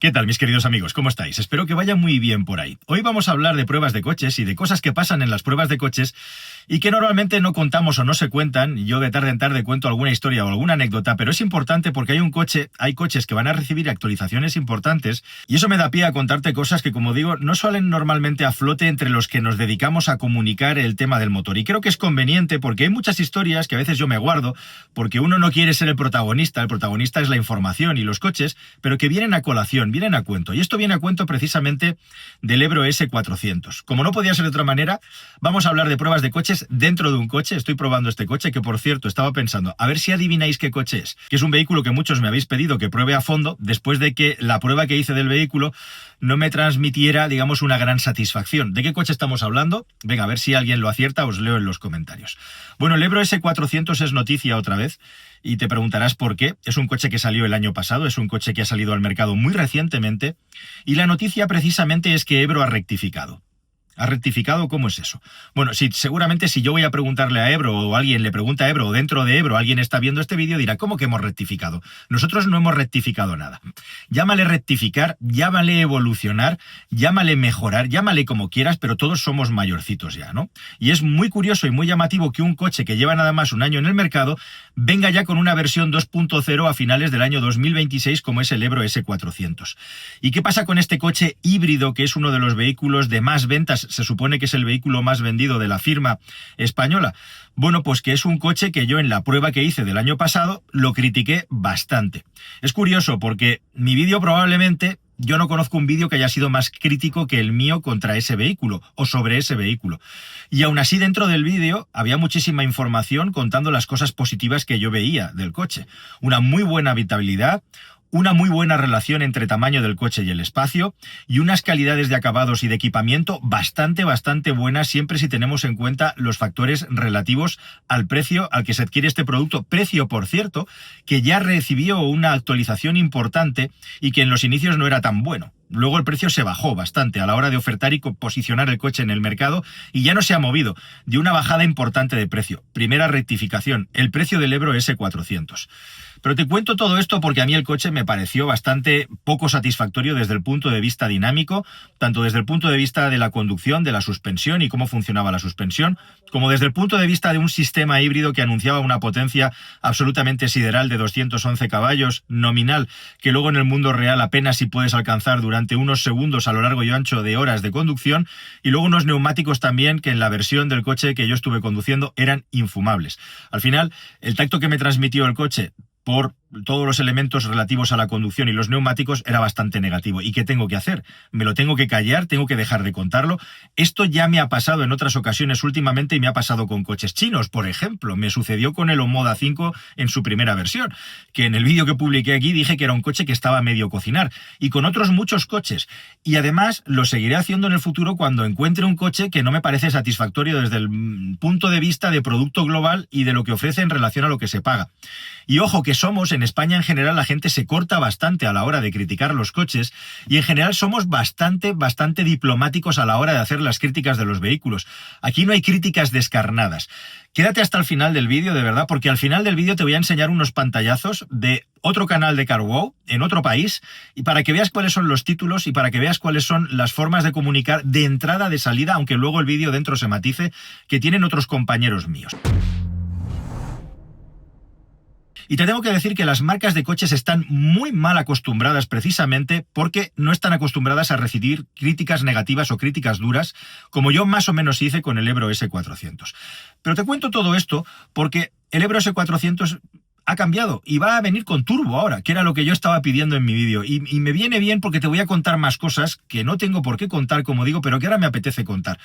¿Qué tal, mis queridos amigos? ¿Cómo estáis? Espero que vaya muy bien por ahí. Hoy vamos a hablar de pruebas de coches y de cosas que pasan en las pruebas de coches y que normalmente no contamos o no se cuentan. Yo de tarde en tarde cuento alguna historia o alguna anécdota, pero es importante porque hay coches que van a recibir actualizaciones importantes y eso me da pie a contarte cosas que, como digo, no salen normalmente a flote entre los que nos dedicamos a comunicar el tema del motor. Y creo que es conveniente porque hay muchas historias que a veces yo me guardo porque uno no quiere ser el protagonista es la información y los coches, pero que vienen a colación, vienen a cuento. Y esto viene a cuento precisamente del Ebro S400. Como no podía ser de otra manera, vamos a hablar de pruebas de coches dentro de un coche. Estoy probando este coche que, por cierto, estaba pensando, a ver si adivináis qué coche es. Que es un vehículo que muchos me habéis pedido que pruebe a fondo después de que la prueba que hice del vehículo no me transmitiera, digamos, una gran satisfacción. ¿De qué coche estamos hablando? Venga, a ver si alguien lo acierta, os leo en los comentarios. Bueno, el Ebro S400 es noticia otra vez. Y te preguntarás por qué. Es un coche que salió el año pasado, es un coche que ha salido al mercado muy recientemente, y la noticia precisamente es que Ebro ha rectificado. ¿Ha rectificado? ¿Cómo es eso? Bueno, seguramente si yo voy a preguntarle a Ebro o alguien le pregunta a Ebro o dentro de Ebro alguien está viendo este vídeo dirá, ¿cómo que hemos rectificado? Nosotros no hemos rectificado nada. Llámale rectificar, llámale evolucionar, llámale mejorar, llámale como quieras, pero todos somos mayorcitos ya, ¿no? Y es muy curioso y muy llamativo que un coche que lleva nada más un año en el mercado venga ya con una versión 2.0 a finales del año 2026 como es el Ebro S400. ¿Y qué pasa con este coche híbrido que es uno de los vehículos de más ventas? Se supone que es el vehículo más vendido de la firma española. Bueno, pues que es un coche que yo en la prueba que hice del año pasado lo critiqué bastante. Es curioso porque mi vídeo probablemente, yo no conozco un vídeo que haya sido más crítico que el mío contra ese vehículo o sobre ese vehículo. Y aún así dentro del vídeo había muchísima información contando las cosas positivas que yo veía del coche. Una muy buena habitabilidad, una muy buena relación entre tamaño del coche y el espacio y unas calidades de acabados y de equipamiento bastante buenas siempre si tenemos en cuenta los factores relativos al precio al que se adquiere este producto. Precio, por cierto, que ya recibió una actualización importante y que en los inicios no era tan bueno. Luego el precio se bajó bastante a la hora de ofertar y posicionar el coche en el mercado y ya no se ha movido, de una bajada importante de precio. Primera rectificación, el precio del Ebro S400. Pero te cuento todo esto porque a mí el coche me pareció bastante poco satisfactorio desde el punto de vista dinámico, tanto desde el punto de vista de la conducción, de la suspensión y cómo funcionaba la suspensión, como desde el punto de vista de un sistema híbrido que anunciaba una potencia absolutamente sideral de 211 caballos nominal, que luego en el mundo real apenas si puedes alcanzar durante unos segundos a lo largo y ancho de horas de conducción, y luego unos neumáticos también que en la versión del coche que yo estuve conduciendo eran infumables. Al final, el tacto que me transmitió el coche por todos los elementos relativos a la conducción y los neumáticos era bastante negativo. ¿Y qué tengo que hacer? ¿Me lo tengo que callar? ¿Tengo que dejar de contarlo? Esto ya me ha pasado en otras ocasiones últimamente y me ha pasado con coches chinos, por ejemplo. Me sucedió con el Omoda 5 en su primera versión, que en el vídeo que publiqué aquí dije que era un coche que estaba a medio cocinar, y con otros muchos coches. Y además lo seguiré haciendo en el futuro cuando encuentre un coche que no me parece satisfactorio desde el punto de vista de producto global y de lo que ofrece en relación a lo que se paga. Y ojo que en España en general la gente se corta bastante a la hora de criticar los coches y en general somos bastante diplomáticos a la hora de hacer las críticas de los vehículos. Aquí no hay críticas descarnadas. Quédate hasta el final del vídeo, de verdad, porque al final del vídeo te voy a enseñar unos pantallazos de otro canal de CarWow en otro país y para que veas cuáles son los títulos y para que veas cuáles son las formas de comunicar de entrada, de salida, aunque luego el vídeo dentro se matice, que tienen otros compañeros míos. Y te tengo que decir que las marcas de coches están muy mal acostumbradas precisamente porque no están acostumbradas a recibir críticas negativas o críticas duras, como yo más o menos hice con el Ebro S400. Pero te cuento todo esto porque el Ebro S400 ha cambiado y va a venir con turbo ahora, que era lo que yo estaba pidiendo en mi vídeo. Y me viene bien porque te voy a contar más cosas que no tengo por qué contar, como digo, pero que ahora me apetece contar.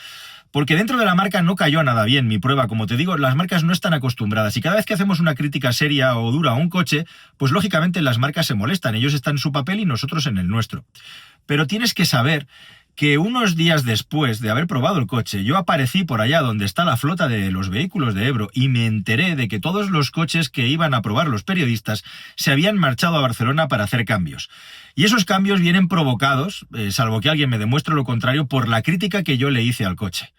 Porque dentro de la marca no cayó nada bien mi prueba. Como te digo, las marcas no están acostumbradas. Y cada vez que hacemos una crítica seria o dura a un coche, pues lógicamente las marcas se molestan. Ellos están en su papel y nosotros en el nuestro. Pero tienes que saber que unos días después de haber probado el coche, yo aparecí por allá donde está la flota de los vehículos de Ebro y me enteré de que todos los coches que iban a probar los periodistas se habían marchado a Barcelona para hacer cambios. Y esos cambios vienen provocados, salvo que alguien me demuestre lo contrario, por la crítica que yo le hice al coche.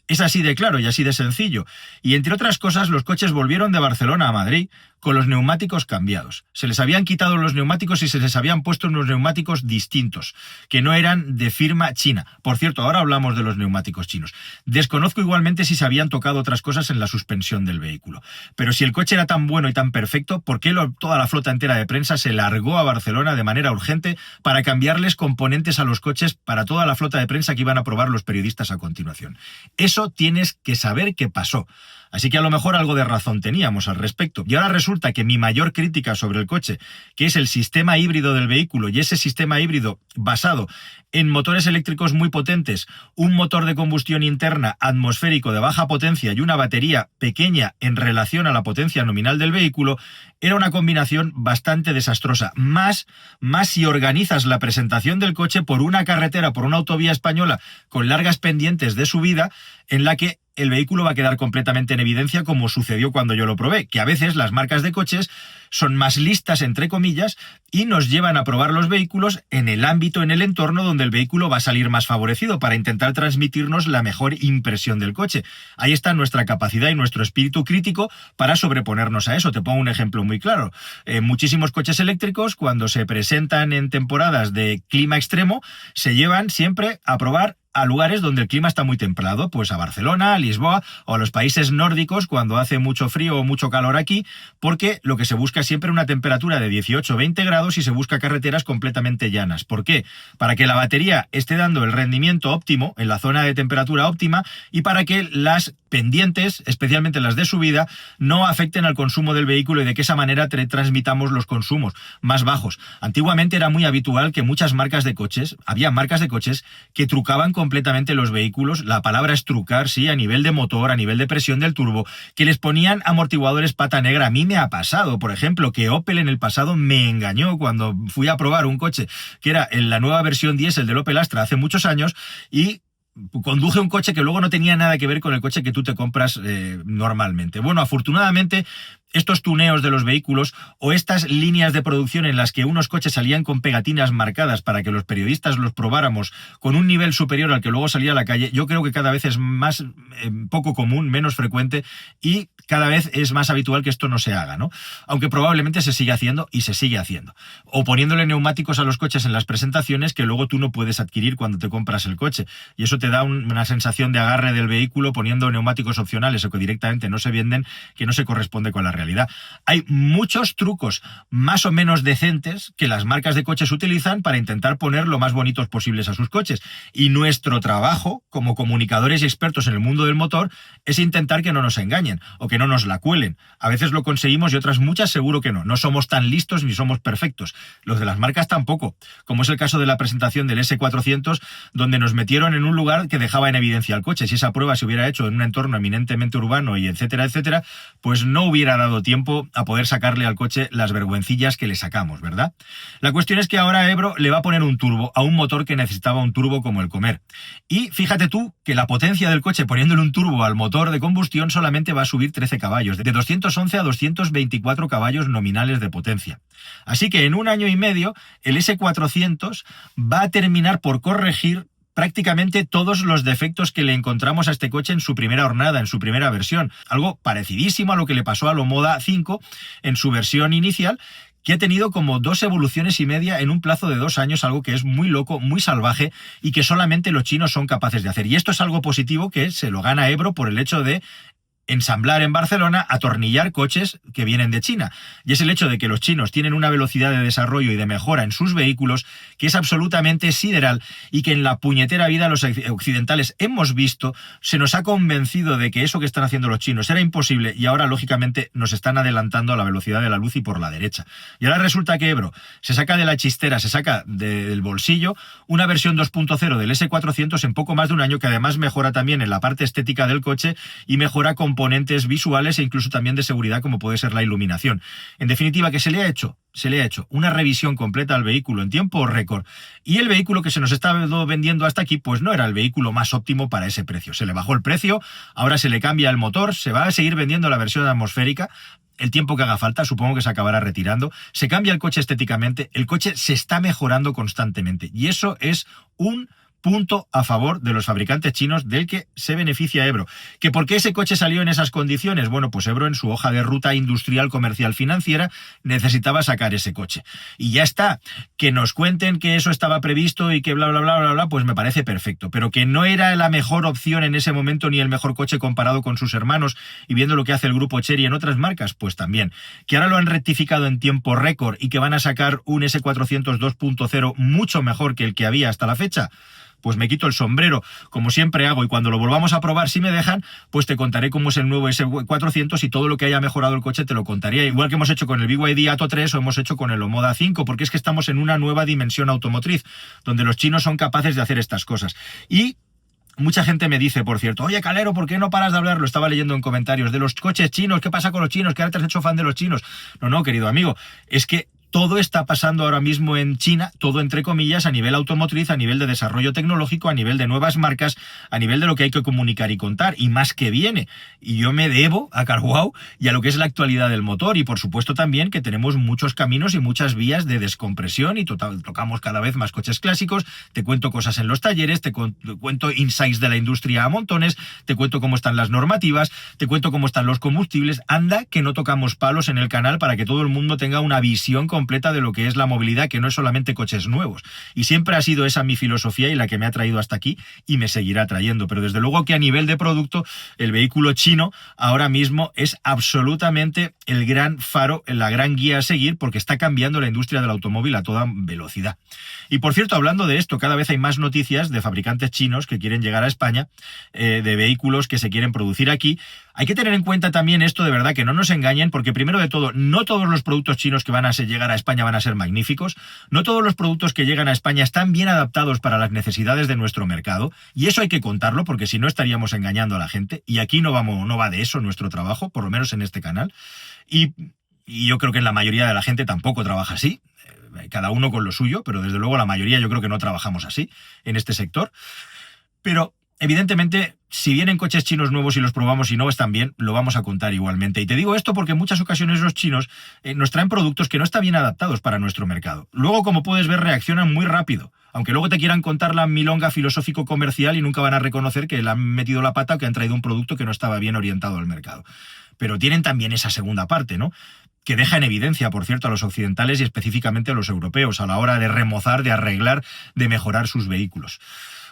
Es así de claro y así de sencillo. Y entre otras cosas, los coches volvieron de Barcelona a Madrid con los neumáticos cambiados. Se les habían quitado los neumáticos y se les habían puesto unos neumáticos distintos, que no eran de firma china. Por cierto, ahora hablamos de los neumáticos chinos. Desconozco igualmente si se habían tocado otras cosas en la suspensión del vehículo. Pero si el coche era tan bueno y tan perfecto, ¿por qué toda la flota entera de prensa se largó a Barcelona de manera urgente para cambiarles componentes a los coches para toda la flota de prensa que iban a probar los periodistas a continuación? Eso tienes que saber qué pasó. Así que a lo mejor algo de razón teníamos al respecto. Y ahora resulta que mi mayor crítica sobre el coche, que es el sistema híbrido del vehículo, y ese sistema híbrido basado en motores eléctricos muy potentes, un motor de combustión interna atmosférico de baja potencia y una batería pequeña en relación a la potencia nominal del vehículo, era una combinación bastante desastrosa. Más si organizas la presentación del coche por una carretera, por una autovía española con largas pendientes de subida, en la que el vehículo va a quedar completamente en evidencia, como sucedió cuando yo lo probé, que a veces las marcas de coches son más listas, entre comillas, y nos llevan a probar los vehículos en el ámbito, en el entorno donde el vehículo va a salir más favorecido para intentar transmitirnos la mejor impresión del coche. Ahí está nuestra capacidad y nuestro espíritu crítico para sobreponernos a eso. Te pongo un ejemplo muy claro. Muchísimos coches eléctricos, cuando se presentan en temporadas de clima extremo, se llevan siempre a probar a lugares donde el clima está muy templado, pues a Barcelona, a Lisboa o a los países nórdicos cuando hace mucho frío o mucho calor aquí, porque lo que se busca es siempre una temperatura de 18 o 20 grados y se busca carreteras completamente llanas. ¿Por qué? Para que la batería esté dando el rendimiento óptimo en la zona de temperatura óptima y para que las pendientes, especialmente las de subida, no afecten al consumo del vehículo y de que esa manera transmitamos los consumos más bajos. Antiguamente era muy habitual que muchas marcas de coches, había marcas de coches que trucaban completamente los vehículos, la palabra es trucar, sí, a nivel de motor, a nivel de presión del turbo, que les ponían amortiguadores pata negra. A mí me ha pasado, por ejemplo, que Opel en el pasado me engañó cuando fui a probar un coche que era en la nueva versión diésel del Opel Astra hace muchos años y conduje un coche que luego no tenía nada que ver con el coche que tú te compras normalmente. Bueno, afortunadamente estos tuneos de los vehículos o estas líneas de producción en las que unos coches salían con pegatinas marcadas para que los periodistas los probáramos con un nivel superior al que luego salía a la calle, yo creo que cada vez es más poco común, menos frecuente y cada vez es más habitual que esto no se haga, ¿no? Aunque probablemente se sigue haciendo y se sigue haciendo. O poniéndole neumáticos a los coches en las presentaciones que luego tú no puedes adquirir cuando te compras el coche. Y eso te da una sensación de agarre del vehículo poniendo neumáticos opcionales o que directamente no se venden, que no se corresponde con la realidad. Hay muchos trucos más o menos decentes que las marcas de coches utilizan para intentar poner lo más bonitos posibles a sus coches. Y nuestro trabajo, como comunicadores y expertos en el mundo del motor, es intentar que no nos engañen o que no nos la cuelen. A veces lo conseguimos y otras muchas seguro que no. No somos tan listos ni somos perfectos. Los de las marcas tampoco, como es el caso de la presentación del S400, donde nos metieron en un lugar que dejaba en evidencia al coche. Si esa prueba se hubiera hecho en un entorno eminentemente urbano y etcétera, etcétera, pues no hubiera dado tiempo a poder sacarle al coche las vergüencillas que le sacamos, ¿verdad? La cuestión es que ahora Ebro le va a poner un turbo a un motor que necesitaba un turbo como el Comer. Y fíjate tú que la potencia del coche poniéndole un turbo al motor de combustión solamente va a subir 13 caballos, de 211 a 224 caballos nominales de potencia. Así que en un año y medio el S400 va a terminar por corregir prácticamente todos los defectos que le encontramos a este coche en su primera hornada, en su primera versión. Algo parecidísimo a lo que le pasó al Omoda 5 en su versión inicial, que ha tenido como 2 evoluciones y media en un plazo de 2 años, algo que es muy loco, muy salvaje y que solamente los chinos son capaces de hacer. Y esto es algo positivo que se lo gana Ebro por el hecho de ensamblar en Barcelona, atornillar coches que vienen de China. Y es el hecho de que los chinos tienen una velocidad de desarrollo y de mejora en sus vehículos que es absolutamente sideral y que en la puñetera vida los occidentales hemos visto, se nos ha convencido de que eso que están haciendo los chinos era imposible y ahora lógicamente nos están adelantando a la velocidad de la luz y por la derecha. Y ahora resulta que Ebro se saca de la chistera, se saca del bolsillo una versión 2.0 del S400 en poco más de un año que además mejora también en la parte estética del coche y mejora componentes visuales e incluso también de seguridad como puede ser la iluminación. En definitiva, que se le ha hecho una revisión completa al vehículo en tiempo récord y el vehículo que se nos está vendiendo hasta aquí pues no era el vehículo más óptimo para ese precio. Se le bajó el precio, ahora se le cambia el motor, se va a seguir vendiendo la versión atmosférica el tiempo que haga falta, supongo que se acabará retirando, se cambia el coche estéticamente, el coche se está mejorando constantemente y eso es un punto a favor de los fabricantes chinos del que se beneficia Ebro. ¿Que por qué ese coche salió en esas condiciones? Bueno, pues Ebro en su hoja de ruta industrial, comercial, financiera necesitaba sacar ese coche. Y ya está. Que nos cuenten que eso estaba previsto y que bla, bla, bla, bla, bla, pues me parece perfecto. Pero que no era la mejor opción en ese momento ni el mejor coche comparado con sus hermanos y viendo lo que hace el grupo Chery en otras marcas, pues también. Que ahora lo han rectificado en tiempo récord y que van a sacar un S400 2.0 mucho mejor que el que había hasta la fecha, pues me quito el sombrero, como siempre hago, y cuando lo volvamos a probar, si me dejan, pues te contaré cómo es el nuevo S400 y todo lo que haya mejorado el coche te lo contaría, igual que hemos hecho con el BYD Atto 3 o hemos hecho con el Omoda 5, porque es que estamos en una nueva dimensión automotriz, donde los chinos son capaces de hacer estas cosas. Y mucha gente me dice, por cierto, oye Calero, ¿por qué no paras de hablar? Lo estaba leyendo en comentarios, de los coches chinos, ¿qué pasa con los chinos? ¿Que ahora te has hecho fan de los chinos? No, querido amigo, es que todo está pasando ahora mismo en China, todo entre comillas, a nivel automotriz, a nivel de desarrollo tecnológico, a nivel de nuevas marcas, a nivel de lo que hay que comunicar y contar, y más que viene. Y yo me debo a CarWow y a lo que es la actualidad del motor, y por supuesto también que tenemos muchos caminos y muchas vías de descompresión, y tocamos cada vez más coches clásicos, te cuento cosas en los talleres, te cuento insights de la industria a montones, te cuento cómo están las normativas, te cuento cómo están los combustibles. Anda que no tocamos palos en el canal para que todo el mundo tenga una visión completa de lo que es la movilidad, que no es solamente coches nuevos. Y siempre ha sido esa mi filosofía y la que me ha traído hasta aquí y me seguirá trayendo. Pero desde luego que a nivel de producto, el vehículo chino ahora mismo es absolutamente el gran faro, la gran guía a seguir, porque está cambiando la industria del automóvil a toda velocidad. Y por cierto, hablando de esto, cada vez hay más noticias de fabricantes chinos que quieren llegar a España, de vehículos que se quieren producir aquí. Hay que tener en cuenta también esto, de verdad, que no nos engañen, porque primero de todo, no todos los productos chinos que van a llegar a España van a ser magníficos, no todos los productos que llegan a España están bien adaptados para las necesidades de nuestro mercado, y eso hay que contarlo, porque si no estaríamos engañando a la gente, y aquí no va de eso nuestro trabajo, por lo menos en este canal, y yo creo que la mayoría de la gente tampoco trabaja así, cada uno con lo suyo, pero desde luego la mayoría yo creo que no trabajamos así en este sector. Pero evidentemente, si vienen coches chinos nuevos y los probamos y no están bien, lo vamos a contar igualmente. Y te digo esto porque en muchas ocasiones los chinos nos traen productos que no están bien adaptados para nuestro mercado. Luego, como puedes ver, reaccionan muy rápido. Aunque luego te quieran contar la milonga filosófico-comercial y nunca van a reconocer que le han metido la pata o que han traído un producto que no estaba bien orientado al mercado. Pero tienen también esa segunda parte, ¿no?, que deja en evidencia, por cierto, a los occidentales y específicamente a los europeos a la hora de remozar, de arreglar, de mejorar sus vehículos.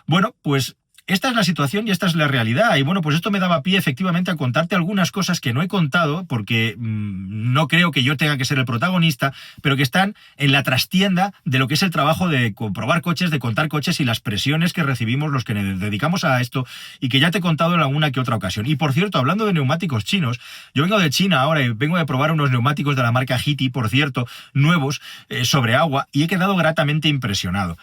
Bueno, pues esta es la situación y esta es la realidad. Y bueno, pues esto me daba pie efectivamente a contarte algunas cosas que no he contado porque no creo que yo tenga que ser el protagonista, pero que están en la trastienda de lo que es el trabajo de comprobar coches, de contar coches y las presiones que recibimos los que nos dedicamos a esto y que ya te he contado en alguna que otra ocasión. Y por cierto, hablando de neumáticos chinos, yo vengo de China ahora y vengo de probar unos neumáticos de la marca Hiti, por cierto, nuevos, sobre agua, y he quedado gratamente impresionado.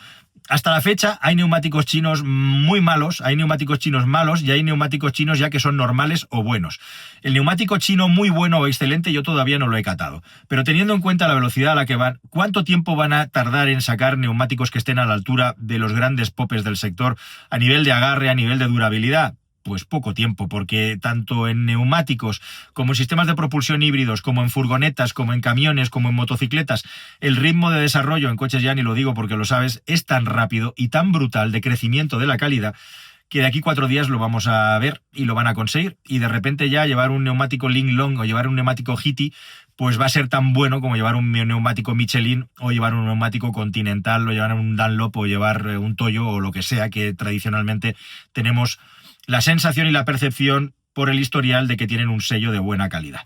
Hasta la fecha hay neumáticos chinos muy malos, hay neumáticos chinos malos y hay neumáticos chinos ya que son normales o buenos. El neumático chino muy bueno o excelente yo todavía no lo he catado, pero teniendo en cuenta la velocidad a la que van, ¿cuánto tiempo van a tardar en sacar neumáticos que estén a la altura de los grandes popes del sector a nivel de agarre, a nivel de durabilidad? Pues poco tiempo, porque tanto en neumáticos como en sistemas de propulsión híbridos, como en furgonetas, como en camiones, como en motocicletas, el ritmo de desarrollo en coches, ya ni lo digo porque lo sabes, es tan rápido y tan brutal de crecimiento de la calidad que de aquí 4 días lo vamos a ver y lo van a conseguir, y de repente ya llevar un neumático Linglong o llevar un neumático Hiti pues va a ser tan bueno como llevar un neumático Michelin o llevar un neumático Continental o llevar un Dunlop o llevar un Toyo o lo que sea, que tradicionalmente tenemos la sensación y la percepción por el historial de que tienen un sello de buena calidad.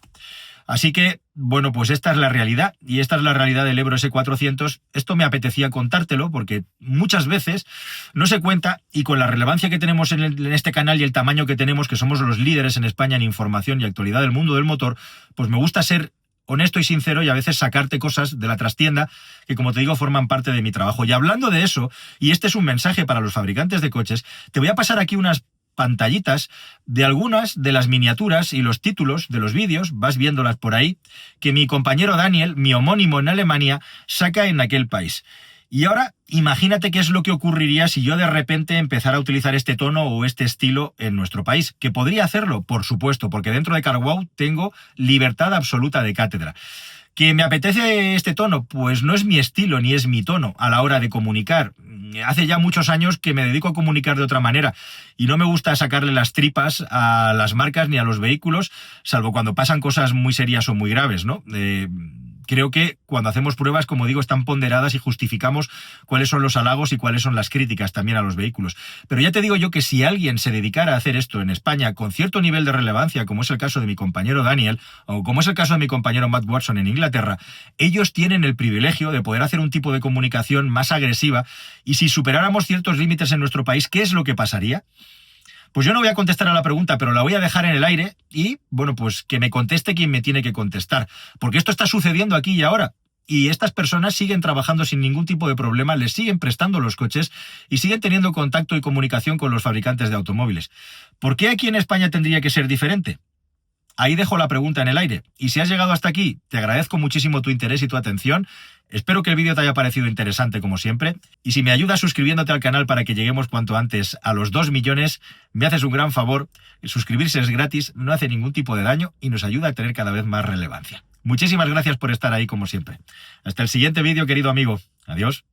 Así que, bueno, pues esta es la realidad, y esta es la realidad del Ebro S400. Esto me apetecía contártelo porque muchas veces no se cuenta, y con la relevancia que tenemos en este canal y el tamaño que tenemos, que somos los líderes en España en información y actualidad del mundo del motor, pues me gusta ser honesto y sincero y a veces sacarte cosas de la trastienda que, como te digo, forman parte de mi trabajo. Y hablando de eso, y este es un mensaje para los fabricantes de coches, te voy a pasar aquí unas pantallitas de algunas de las miniaturas y los títulos de los vídeos, vas viéndolas por ahí, que mi compañero Daniel, mi homónimo en Alemania, saca en aquel país. Y ahora, imagínate qué es lo que ocurriría si yo de repente empezara a utilizar este tono o este estilo en nuestro país. ¿Que podría hacerlo? Por supuesto, porque dentro de CarWow tengo libertad absoluta de cátedra. ¿Que me apetece este tono? Pues no es mi estilo ni es mi tono a la hora de comunicar. Hace ya muchos años que me dedico a comunicar de otra manera y no me gusta sacarle las tripas a las marcas ni a los vehículos, salvo cuando pasan cosas muy serias o muy graves, ¿no? Creo que cuando hacemos pruebas, como digo, están ponderadas y justificamos cuáles son los halagos y cuáles son las críticas también a los vehículos. Pero ya te digo yo que si alguien se dedicara a hacer esto en España con cierto nivel de relevancia, como es el caso de mi compañero Daniel, o como es el caso de mi compañero Matt Watson en Inglaterra, ellos tienen el privilegio de poder hacer un tipo de comunicación más agresiva, y si superáramos ciertos límites en nuestro país, ¿qué es lo que pasaría? Pues yo no voy a contestar a la pregunta, pero la voy a dejar en el aire y, bueno, pues que me conteste quien me tiene que contestar. Porque esto está sucediendo aquí y ahora. Y estas personas siguen trabajando sin ningún tipo de problema, les siguen prestando los coches y siguen teniendo contacto y comunicación con los fabricantes de automóviles. ¿Por qué aquí en España tendría que ser diferente? Ahí dejo la pregunta en el aire. Y si has llegado hasta aquí, te agradezco muchísimo tu interés y tu atención. Espero que el vídeo te haya parecido interesante como siempre. Y si me ayudas suscribiéndote al canal para que lleguemos cuanto antes a los 2 millones, me haces un gran favor. Suscribirse es gratis, no hace ningún tipo de daño y nos ayuda a tener cada vez más relevancia. Muchísimas gracias por estar ahí como siempre. Hasta el siguiente vídeo, querido amigo. Adiós.